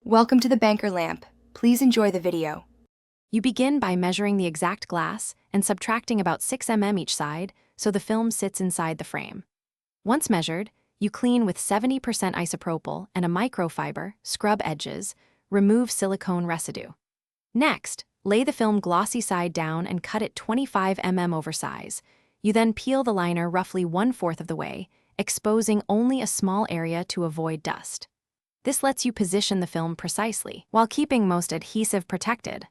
Welcome to the banker lamp. Please enjoy the video. You begin by measuring the exact glass and subtracting about 6 mm each side so the film sits inside the frame. Once measured, you clean with 70% isopropyl and a microfiber, scrub edges, remove silicone residue. Next, lay the film glossy side down and cut it 25 mm over size. You then peel the liner roughly 1/4 of the way, exposing only a small area to avoid dust. This lets you position the film precisely, while keeping most adhesive protected.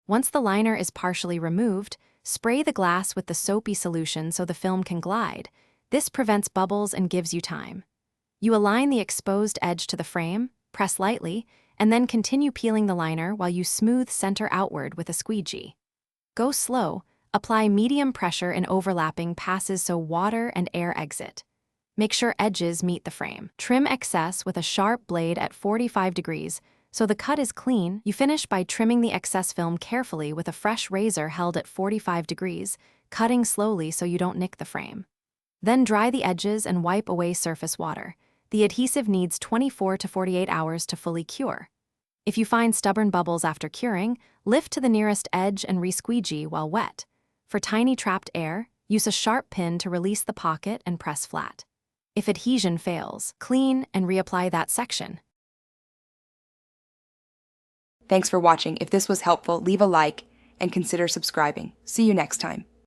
Once the liner is partially removed, spray the glass with the soapy solution so the film can glide. This prevents bubbles and gives you time. You align the exposed edge to the frame, press lightly, and then continue peeling the liner while you smooth center outward with a squeegee. Go slow, apply medium pressure in overlapping passes so water and air exit. Make sure edges meet the frame. Trim excess with a sharp blade at 45 degrees, so the cut is clean. You finish by trimming the excess film carefully with a fresh razor held at 45 degrees, cutting slowly so you don't nick the frame. Then dry the edges and wipe away surface water. The adhesive needs 24 to 48 hours to fully cure. If you find stubborn bubbles after curing, lift to the nearest edge and re-squeegee while wet. For tiny trapped air, use a sharp pin to release the pocket and press flat. If adhesion fails, clean and reapply that section. Thanks for watching. If this was helpful, leave a like and consider subscribing. See you next time.